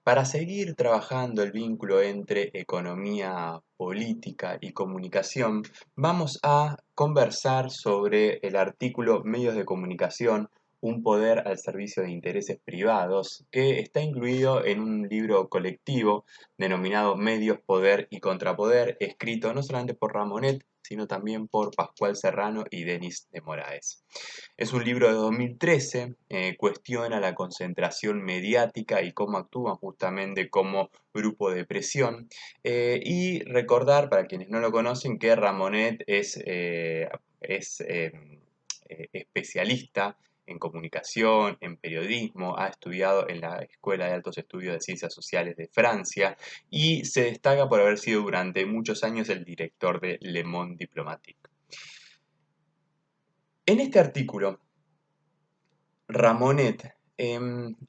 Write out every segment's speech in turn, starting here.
Para seguir trabajando el vínculo entre economía, política y comunicación, vamos a conversar sobre el artículo Medios de comunicación, un poder al servicio de intereses privados, que está incluido en un libro colectivo denominado Medios, Poder y Contrapoder, escrito no solamente por Ramonet, sino también por Pascual Serrano y Denis de Moraes. Es un libro de 2013, cuestiona la concentración mediática y cómo actúan justamente como grupo de presión. Y recordar, para quienes no lo conocen, que Ramonet es especialista en comunicación, en periodismo, ha estudiado en la Escuela de Altos Estudios de Ciencias Sociales de Francia y se destaca por haber sido durante muchos años el director de Le Monde Diplomatique. En este artículo, Ramonet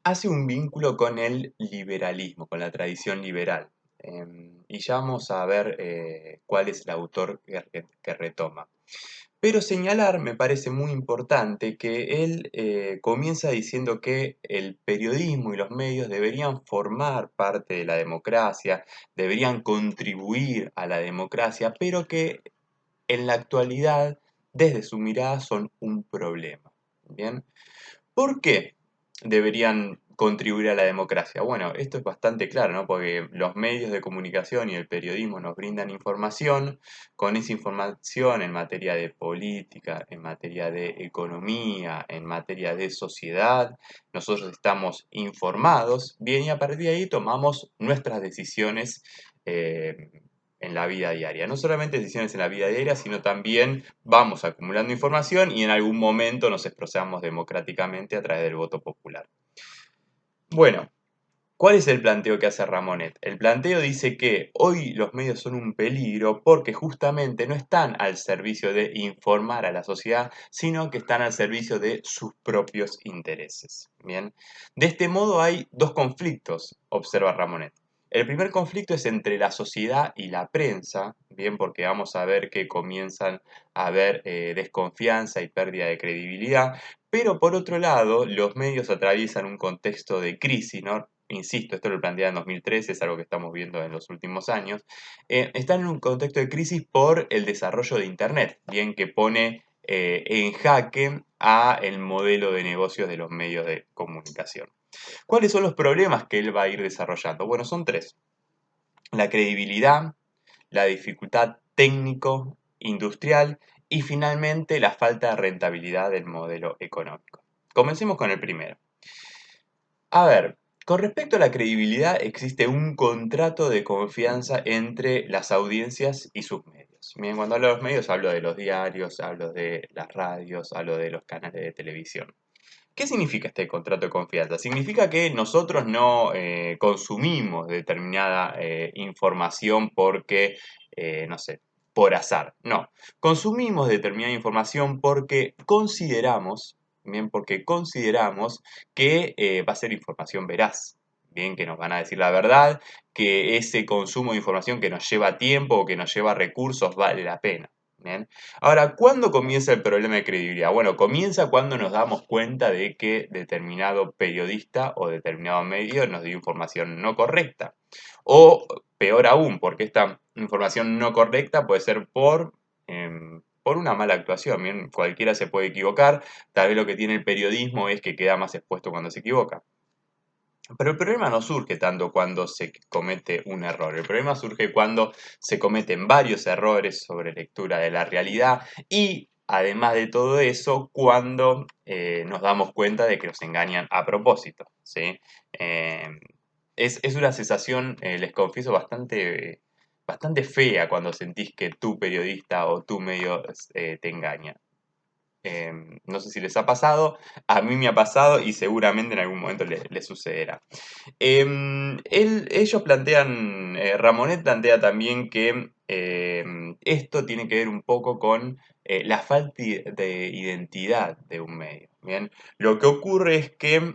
hace un vínculo con el liberalismo, con la tradición liberal. Y ya vamos a ver cuál es el autor que retoma. Pero señalar, me parece muy importante, que él comienza diciendo que el periodismo y los medios deberían formar parte de la democracia, deberían contribuir a la democracia, pero que en la actualidad, desde su mirada, son un problema. ¿Bien? ¿Por qué deberían contribuir a la democracia? Bueno, esto es bastante claro, ¿no? Porque los medios de comunicación y el periodismo nos brindan información. Con esa información en materia de política, en materia de economía, en materia de sociedad, nosotros estamos informados, bien, y a partir de ahí tomamos nuestras decisiones eh, en la vida diaria. No solamente decisiones en la vida diaria, sino también vamos acumulando información y en algún momento nos expresamos democráticamente a través del voto popular. Bueno, ¿cuál es el planteo que hace Ramonet? El planteo dice que hoy los medios son un peligro porque justamente no están al servicio de informar a la sociedad, sino que están al servicio de sus propios intereses. Bien, de este modo hay dos conflictos, observa Ramonet. El primer conflicto es entre la sociedad y la prensa, bien, porque vamos a ver que comienzan a haber desconfianza y pérdida de credibilidad, pero por otro lado, los medios atraviesan un contexto de crisis, ¿no? Insisto, esto lo plantea en 2013, es algo que estamos viendo en los últimos años. Están en un contexto de crisis por el desarrollo de Internet, bien que pone en jaque a el modelo de negocios de los medios de comunicación. ¿Cuáles son los problemas que él va a ir desarrollando? Bueno, son tres: la credibilidad, la dificultad técnico-industrial y finalmente la falta de rentabilidad del modelo económico. Comencemos con el primero. A ver, con respecto a la credibilidad, existe un contrato de confianza entre las audiencias y sus medios. Bien, cuando hablo de los medios, hablo de los diarios, hablo de las radios, hablo de los canales de televisión. ¿Qué significa este contrato de confianza? Significa que nosotros no consumimos determinada información porque, no sé, por azar. No, consumimos determinada información porque consideramos, bien, porque consideramos que va a ser información veraz. Bien, que nos van a decir la verdad, que ese consumo de información que nos lleva tiempo o que nos lleva recursos vale la pena. Bien. Ahora, ¿cuándo comienza el problema de credibilidad? Bueno, comienza cuando nos damos cuenta de que determinado periodista o determinado medio nos dio información no correcta. O peor aún, porque esta información no correcta puede ser por una mala actuación. Bien, cualquiera se puede equivocar. Tal vez lo que tiene el periodismo es que queda más expuesto cuando se equivoca. Pero el problema no surge tanto cuando se comete un error, el problema surge cuando se cometen varios errores sobre lectura de la realidad y, además de todo eso, cuando nos damos cuenta de que nos engañan a propósito, ¿sí? Eh, es una sensación, les confieso, bastante fea cuando sentís que tu periodista o tu medio te engaña. No sé si les ha pasado, a mí me ha pasado y seguramente en algún momento les sucederá. Ellos plantean, Ramonet plantea también que esto tiene que ver un poco con la falta de identidad de un medio. Bien, lo que ocurre es que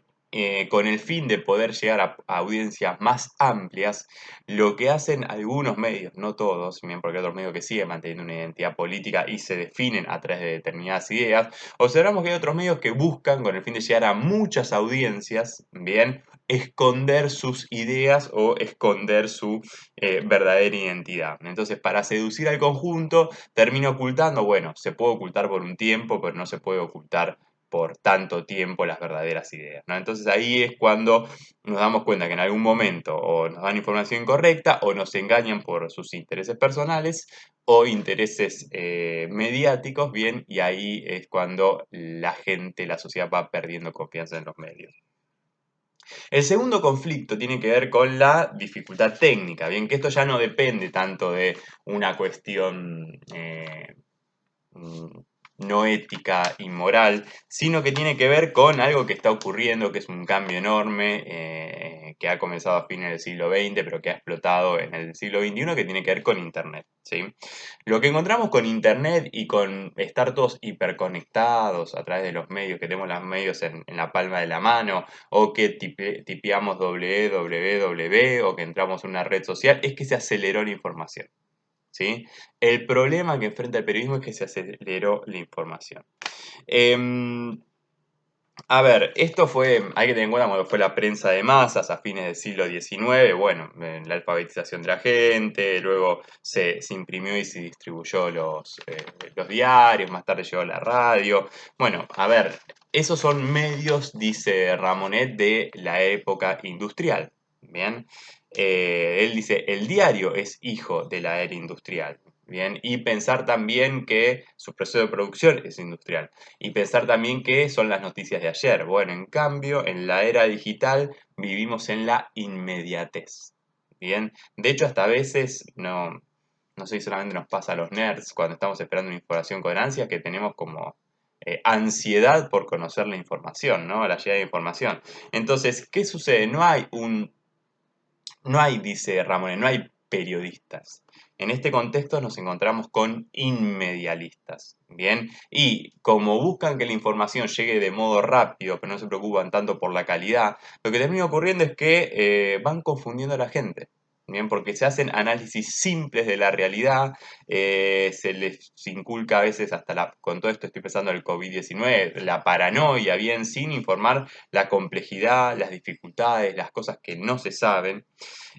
con el fin de poder llegar a audiencias más amplias, lo que hacen algunos medios, no todos, bien, porque hay otros medios que siguen manteniendo una identidad política y se definen a través de determinadas ideas, observamos que hay otros medios que buscan con el fin de llegar a muchas audiencias, bien, esconder sus ideas o esconder su verdadera identidad. Entonces, para seducir al conjunto, termina ocultando, bueno, se puede ocultar por un tiempo, pero no se puede ocultar por tanto tiempo las verdaderas ideas, ¿no? Entonces ahí es cuando nos damos cuenta que en algún momento o nos dan información incorrecta o nos engañan por sus intereses personales o intereses mediáticos, bien, y ahí es cuando la gente, la sociedad va perdiendo confianza en los medios. El segundo conflicto tiene que ver con la dificultad técnica, bien, que esto ya no depende tanto de una cuestión mm, no ética y moral, sino que tiene que ver con algo que está ocurriendo, que es un cambio enorme, que ha comenzado a fines del siglo XX, pero que ha explotado en el siglo XXI, que tiene que ver con Internet, ¿sí? Lo que encontramos con Internet y con estar todos hiperconectados a través de los medios, que tenemos los medios en la palma de la mano, o que tipeamos www, o que entramos en una red social, es que se aceleró la información. ¿Sí? El problema que enfrenta el periodismo es que se aceleró la información. Em, a ver, esto fue, hay que tener en cuenta cuando fue la prensa de masas a fines del siglo XIX, bueno, la alfabetización de la gente, luego se imprimió y se distribuyó los diarios, más tarde llegó la radio. Bueno, a ver, esos son medios, dice Ramonet, de la época industrial. Bien, él dice, el diario es hijo de la era industrial. Bien, y pensar también que su proceso de producción es industrial. Y pensar también que son las noticias de ayer. Bueno, en cambio, en la era digital vivimos en la inmediatez. Bien, de hecho, hasta a veces no sé si solamente nos pasa a los nerds cuando estamos esperando una información con ansias, que tenemos como ansiedad por conocer la información, ¿no? La llegada de información. Entonces, ¿qué sucede? No hay, dice Ramón, no hay periodistas. En este contexto nos encontramos con inmedialistas, ¿bien? Y como buscan que la información llegue de modo rápido, pero no se preocupan tanto por la calidad, lo que termina ocurriendo es que van confundiendo a la gente. Bien, porque se hacen análisis simples de la realidad, se les inculca a veces hasta con todo esto estoy pensando en el COVID-19, la paranoia, bien, sin informar la complejidad, las dificultades, las cosas que no se saben.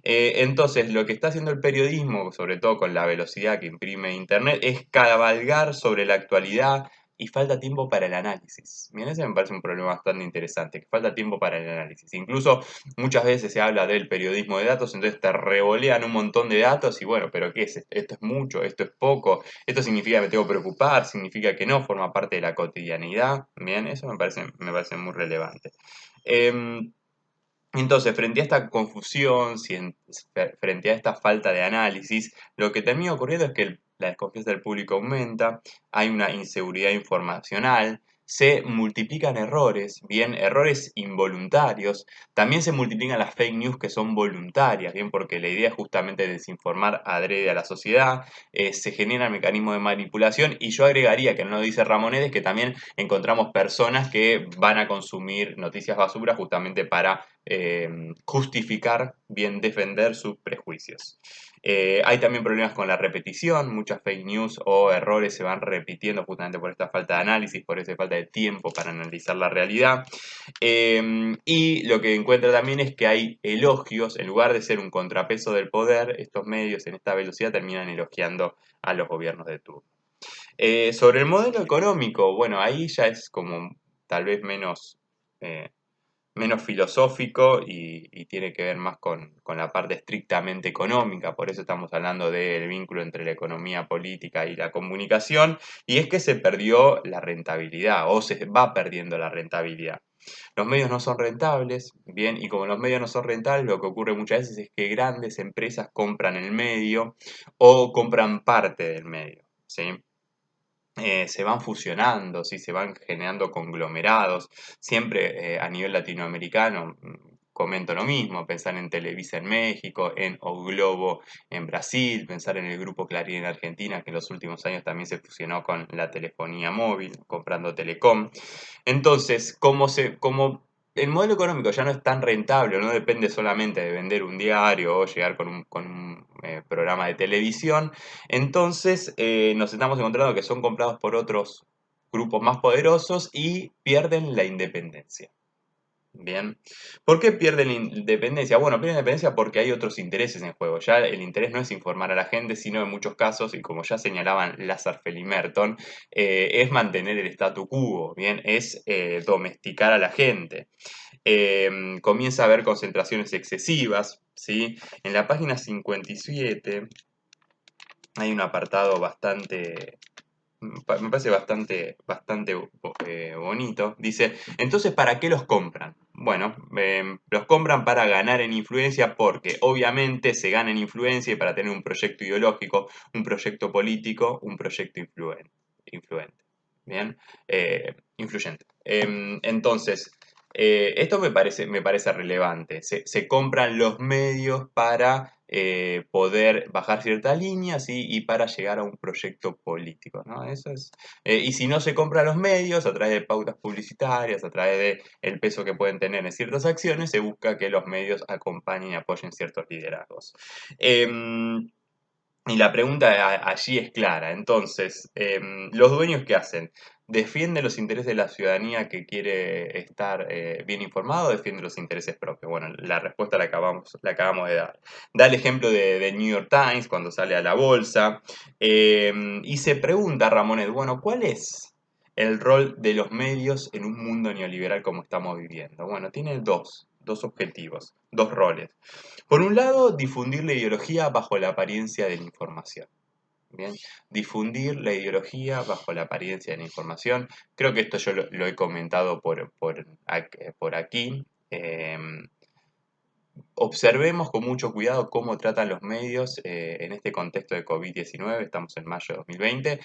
Entonces, lo que está haciendo el periodismo, sobre todo con la velocidad que imprime Internet, es cabalgar sobre la actualidad y falta tiempo para el análisis. Bien, ese me parece un problema bastante interesante, que falta tiempo para el análisis. Incluso muchas veces se habla del periodismo de datos, entonces te revolean un montón de datos y bueno, pero ¿qué es esto? ¿Esto es mucho? ¿Esto es poco? ¿Esto significa que me tengo que preocupar? ¿Significa que no? ¿Forma parte de la cotidianidad? Bien, eso me parece muy relevante. Em, entonces, frente a esta confusión, frente a esta falta de análisis, lo que termina ocurriendo es que la desconfianza del público aumenta, hay una inseguridad informacional, se multiplican errores, bien, errores involuntarios, también se multiplican las fake news que son voluntarias, bien, porque la idea es justamente desinformar adrede a la sociedad, se generan mecanismos de manipulación y yo agregaría, que no lo dice Ramonedes, que también encontramos personas que van a consumir noticias basura justamente para justificar, bien defender sus prejuicios. Hay también problemas con la repetición, muchas fake news o errores se van repitiendo justamente por esta falta de análisis, por esa falta de tiempo para analizar la realidad. Y lo que encuentra también es que hay elogios, en lugar de ser un contrapeso del poder, estos medios en esta velocidad terminan elogiando a los gobiernos de turno. Sobre el modelo económico, bueno, ahí ya es como tal vez menos filosófico y tiene que ver más con la parte estrictamente económica, por eso estamos hablando del vínculo entre la economía política y la comunicación, y es que se perdió la rentabilidad o se va perdiendo la rentabilidad. Los medios no son rentables, bien, y como los medios no son rentables, lo que ocurre muchas veces es que grandes empresas compran el medio o compran parte del medio, ¿sí? Se van fusionando, ¿sí? Se van generando conglomerados. Siempre a nivel latinoamericano, comento lo mismo, pensar en Televisa en México, en O Globo en Brasil, pensar en el Grupo Clarín en Argentina, que en los últimos años también se fusionó con la telefonía móvil, comprando Telecom. Entonces, como el modelo económico ya no es tan rentable, no depende solamente de vender un diario o llegar con un programa de televisión, entonces nos estamos encontrando que son comprados por otros grupos más poderosos y pierden la independencia. Bien. ¿Por qué pierde la independencia? Bueno, pierde la independencia porque hay otros intereses en juego. Ya el interés no es informar a la gente, sino en muchos casos, y como ya señalaban Lasserfeld y Merton, es mantener el statu quo, bien, es domesticar a la gente. Comienza a haber concentraciones excesivas, ¿sí? En la página 57 hay un apartado bastante, me parece bastante bonito. Dice, entonces, ¿para qué los compran? Bueno, los compran para ganar en influencia porque obviamente se gana en influencia y para tener un proyecto ideológico, un proyecto político, un proyecto influente. Bien, influyente. Entonces, esto me parece relevante. Se compran los medios para poder bajar ciertas líneas y para llegar a un proyecto político, ¿no? Eso es, y si no se compran los medios, a través de pautas publicitarias, a través de el peso que pueden tener en ciertas acciones, se busca que los medios acompañen y apoyen ciertos liderazgos. Y la pregunta allí es clara. Entonces, ¿los dueños qué hacen? ¿Defienden los intereses de la ciudadanía que quiere estar bien informado o defienden los intereses propios? Bueno, la respuesta la acabamos de dar. Da el ejemplo de New York Times cuando sale a la bolsa y se pregunta Ramonet, bueno, ¿cuál es el rol de los medios en un mundo neoliberal como estamos viviendo? Bueno, tiene dos objetivos, dos roles. Por un lado, difundir la ideología bajo la apariencia de la información. Bien, difundir la ideología bajo la apariencia de la información. Creo que esto yo lo he comentado por aquí. Observemos con mucho cuidado cómo tratan los medios en este contexto de COVID-19, estamos en mayo de 2020.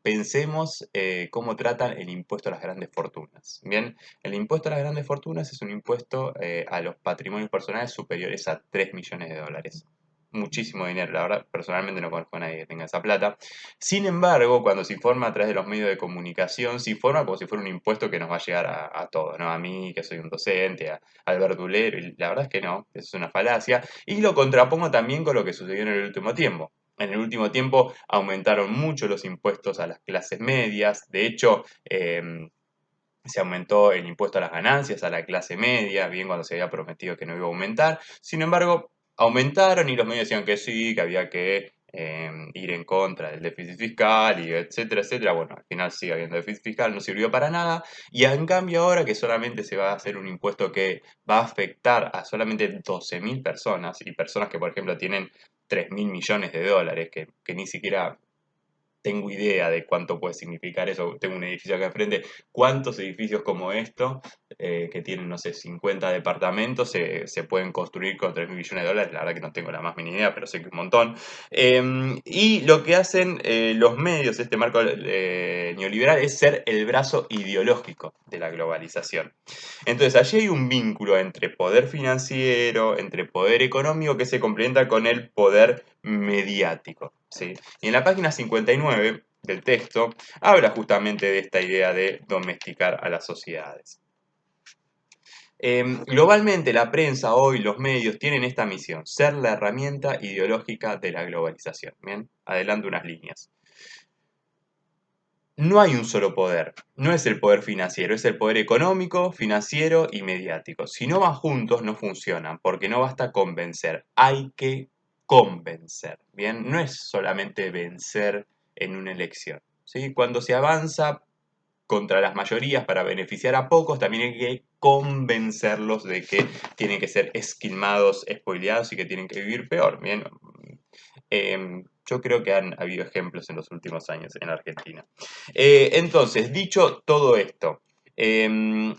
Pensemos cómo tratan el impuesto a las grandes fortunas. Bien, el impuesto a las grandes fortunas es un impuesto a los patrimonios personales superiores a 3 millones de dólares. Muchísimo dinero, la verdad, personalmente no conozco a nadie que tenga esa plata. Sin embargo, cuando se informa a través de los medios de comunicación, se informa como si fuera un impuesto que nos va a llegar a todos, ¿no? A mí, que soy un docente, al verdulero, y la verdad es que no, eso es una falacia, y lo contrapongo también con lo que sucedió en el último tiempo. En el último tiempo aumentaron mucho los impuestos a las clases medias, de hecho, se aumentó el impuesto a las ganancias a la clase media, bien cuando se había prometido que no iba a aumentar, sin embargo, aumentaron y los medios decían que sí, que había que ir en contra del déficit fiscal y etcétera, etcétera. Bueno, al final sigue habiendo déficit fiscal, no sirvió para nada. Y en cambio ahora que solamente se va a hacer un impuesto que va a afectar a solamente 12.000 personas y personas que por ejemplo tienen 3.000 millones de dólares, que ni siquiera tengo idea de cuánto puede significar eso. Tengo un edificio acá enfrente. ¿Cuántos edificios como esto, que tienen, no sé, 50 departamentos, se pueden construir con 3.000 millones de dólares? La verdad que no tengo la más mínima idea, pero sé que es un montón. Y lo que hacen los medios, este marco neoliberal, es ser el brazo ideológico de la globalización. Entonces, allí hay un vínculo entre poder financiero, entre poder económico, que se complementa con el poder mediático, ¿sí? Y en la página 59 del texto habla justamente de esta idea de domesticar a las sociedades. Globalmente, la prensa hoy, los medios, tienen esta misión, ser la herramienta ideológica de la globalización. Bien, adelante unas líneas. No hay un solo poder, no es el poder financiero, es el poder económico, financiero y mediático. Si no van juntos, no funcionan, porque no basta convencer, hay que convencer. Bien, no es solamente vencer en una elección. ¿Sí? Cuando se avanza contra las mayorías para beneficiar a pocos, también hay que convencerlos de que tienen que ser esquilmados, spoileados y que tienen que vivir peor. Bien, yo creo que han habido ejemplos en los últimos años en Argentina. Entonces, dicho todo esto, em,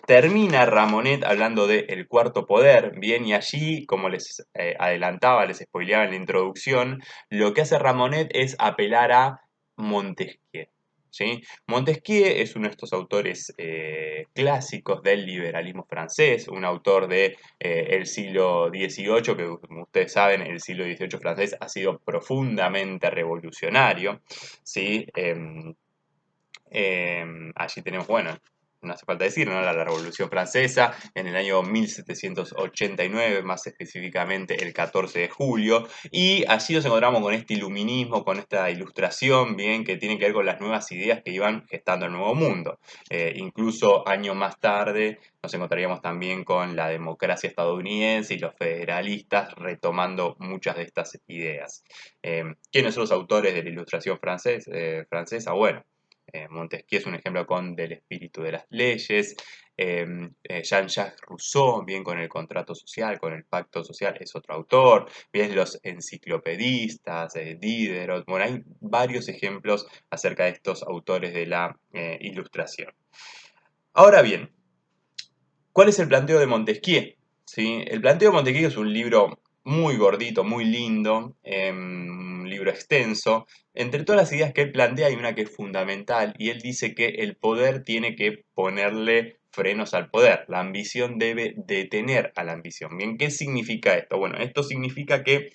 termina Ramonet hablando de el cuarto poder, bien, y allí, como les adelantaba, les spoileaba en la introducción, lo que hace Ramonet es apelar a Montesquieu. ¿Sí? Montesquieu es uno de estos autores clásicos del liberalismo francés, un autor del siglo XVIII, que como ustedes saben, el siglo XVIII francés ha sido profundamente revolucionario. ¿Sí? Allí tenemos, bueno, no hace falta decir, ¿no? La Revolución Francesa en el año 1789, más específicamente el 14 de julio, y allí nos encontramos con este iluminismo, con esta ilustración, bien, que tiene que ver con las nuevas ideas que iban gestando el nuevo mundo. Incluso años más tarde nos encontraríamos también con la democracia estadounidense y los federalistas retomando muchas de estas ideas. ¿Quiénes son los autores de la ilustración francesa? Bueno, Montesquieu es un ejemplo del espíritu de las leyes. Jean-Jacques Rousseau, bien con el contrato social, con el pacto social, es otro autor. Bien los enciclopedistas, Diderot. Bueno, hay varios ejemplos acerca de estos autores de la ilustración. Ahora bien, ¿cuál es el planteo de Montesquieu? ¿Sí? El planteo de Montesquieu es un libro muy gordito, muy lindo, un libro extenso. Entre todas las ideas que él plantea hay una que es fundamental y él dice que el poder tiene que ponerle frenos al poder. La ambición debe detener a la ambición. Bien, ¿qué significa esto? Bueno, esto significa que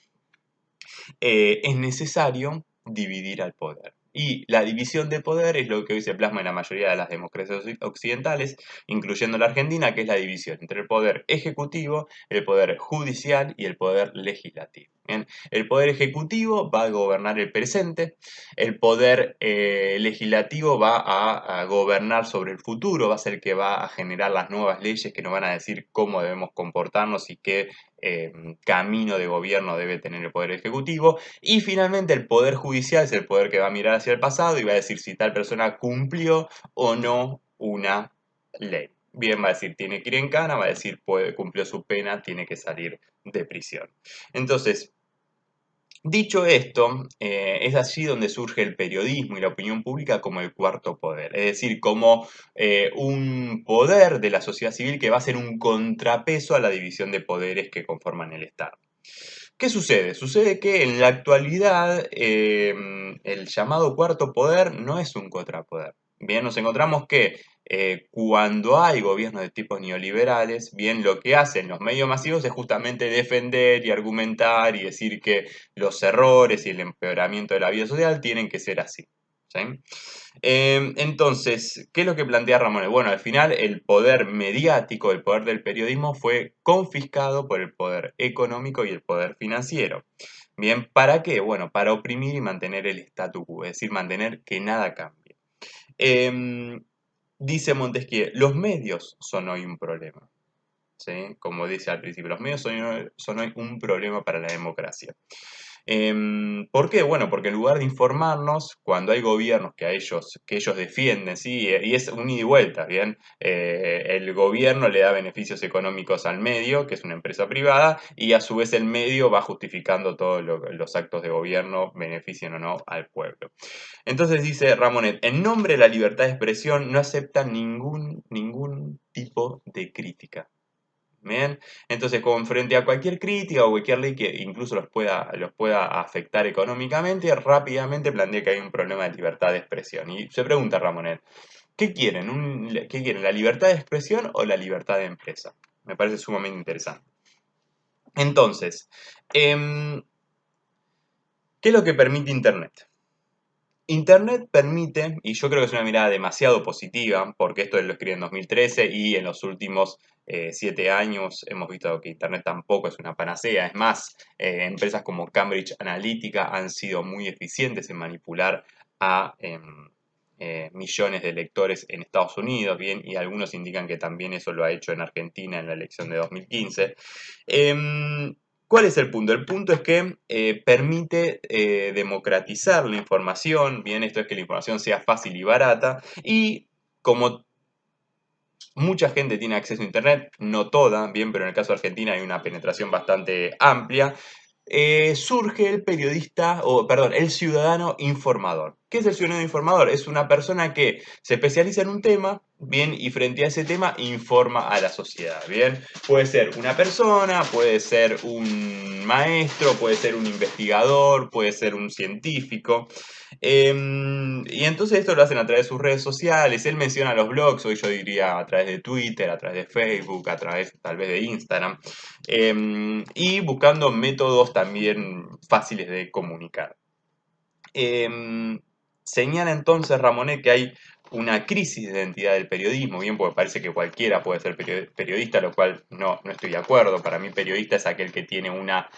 es necesario dividir al poder. Y la división de poder es lo que hoy se plasma en la mayoría de las democracias occidentales, incluyendo la Argentina, que es la división entre el poder ejecutivo, el poder judicial y el poder legislativo. ¿Bien? El poder ejecutivo va a gobernar el presente, el poder legislativo va a gobernar sobre el futuro, va a ser el que va a generar las nuevas leyes que nos van a decir cómo debemos comportarnos y qué camino de gobierno debe tener el Poder Ejecutivo. Y finalmente el Poder Judicial es el poder que va a mirar hacia el pasado y va a decir si tal persona cumplió o no una ley. Bien, va a decir tiene que ir en cana, va a decir cumplió su pena, tiene que salir de prisión. Entonces, dicho esto, es allí donde surge el periodismo y la opinión pública como el cuarto poder, es decir, como un poder de la sociedad civil que va a ser un contrapeso a la división de poderes que conforman el Estado. ¿Qué sucede? Sucede que en la actualidad el llamado cuarto poder no es un contrapoder. Bien, nos encontramos que cuando hay gobiernos de tipos neoliberales, bien, lo que hacen los medios masivos es justamente defender y argumentar y decir que los errores y el empeoramiento de la vida social tienen que ser así. ¿Sí? Entonces, ¿qué es lo que plantea Ramonet? Bueno, al final el poder mediático, el poder del periodismo fue confiscado por el poder económico y el poder financiero. Bien, ¿para qué? Bueno, para oprimir y mantener el statu quo, es decir, mantener que nada cambie. Em, Dice Montesquieu, los medios son hoy un problema. ¿Sí? Como dice al principio, los medios son hoy un problema para la democracia. ¿Por qué? Bueno, porque en lugar de informarnos, cuando hay gobiernos que ellos defienden, ¿sí? Y es un ida y vuelta, ¿bien? El gobierno le da beneficios económicos al medio, que es una empresa privada, y a su vez el medio va justificando todos los actos de gobierno, beneficien o no al pueblo. Entonces dice Ramonet, en nombre de la libertad de expresión no acepta ningún tipo de crítica. Bien, entonces con frente a cualquier crítica o cualquier ley que incluso los pueda afectar económicamente, rápidamente plantea que hay un problema de libertad de expresión. Y se pregunta Ramonet, ¿qué quieren? ¿Qué quieren? ¿La libertad de expresión o la libertad de empresa? Me parece sumamente interesante. Entonces, ¿qué es lo que permite Internet? Internet permite, y yo creo que es una mirada demasiado positiva, porque esto lo escribí en 2013 y en los últimos 7 años hemos visto que Internet tampoco es una panacea. Es más, empresas como Cambridge Analytica han sido muy eficientes en manipular a millones de lectores en Estados Unidos, bien, y algunos indican que también eso lo ha hecho en Argentina en la elección de 2015. ¿Cuál es el punto? El punto es que permite democratizar la información, bien, esto es que la información sea fácil y barata, y como mucha gente tiene acceso a Internet, no toda, bien, pero en el caso de Argentina hay una penetración bastante amplia, surge el periodista, o perdón, el ciudadano informador. ¿Qué es el ciudadano informador? Es una persona que se especializa en un tema, bien, y frente a ese tema informa a la sociedad, bien. Puede ser una persona, puede ser un maestro, puede ser un investigador, puede ser un científico. Y entonces esto lo hacen a través de sus redes sociales. Él menciona los blogs, hoy yo diría a través de Twitter, a través de Facebook, a través tal vez de Instagram. Y buscando métodos también fáciles de comunicar. Señala entonces Ramonet que hay una crisis de identidad del periodismo, bien, porque parece que cualquiera puede ser periodista, lo cual no estoy de acuerdo. Para mí periodista es aquel que tiene una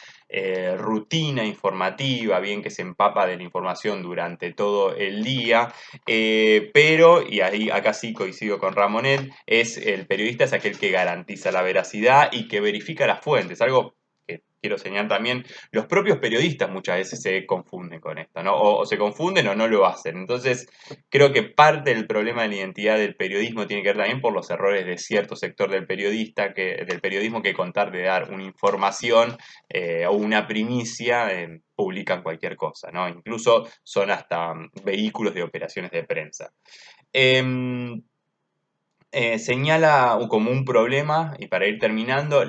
rutina informativa, bien, que se empapa de la información durante todo el día, pero, y ahí acá sí coincido con Ramonet, el periodista es aquel que garantiza la veracidad y que verifica las fuentes, algo que quiero señalar también, los propios periodistas muchas veces se confunden con esto, ¿no? O se confunden o no lo hacen. Entonces, creo que parte del problema de la identidad del periodismo tiene que ver también por los errores de cierto sector del periodismo que con tal de dar una información o una primicia publican cualquier cosa, ¿no? Incluso son hasta vehículos de operaciones de prensa. Em, señala como un problema, y para ir terminando,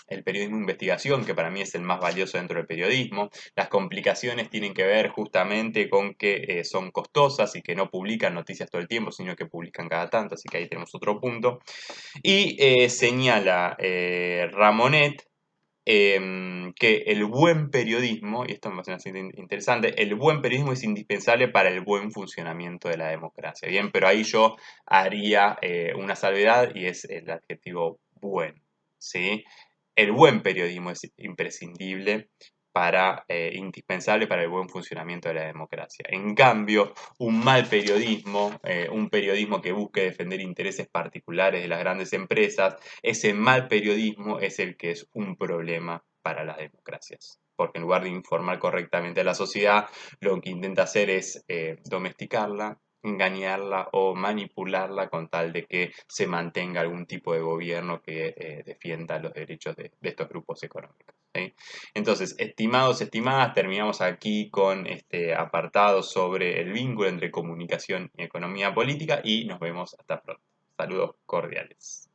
el periodismo de investigación, que para mí es el más valioso dentro del periodismo. Las complicaciones tienen que ver justamente con que son costosas y que no publican noticias todo el tiempo, sino que publican cada tanto, así que ahí tenemos otro punto. Y señala Ramonet que el buen periodismo, y esto me parece interesante, el buen periodismo es indispensable para el buen funcionamiento de la democracia. Bien, pero ahí yo haría una salvedad y es el adjetivo bueno, ¿sí? El buen periodismo es imprescindible indispensable para el buen funcionamiento de la democracia. En cambio, un mal periodismo, un periodismo que busque defender intereses particulares de las grandes empresas, ese mal periodismo es el que es un problema para las democracias. Porque en lugar de informar correctamente a la sociedad, lo que intenta hacer es domesticarla, engañarla o manipularla con tal de que se mantenga algún tipo de gobierno que defienda los derechos de estos grupos económicos. ¿Sí? Entonces, estimados, estimadas, terminamos aquí con este apartado sobre el vínculo entre comunicación y economía política y nos vemos hasta pronto. Saludos cordiales.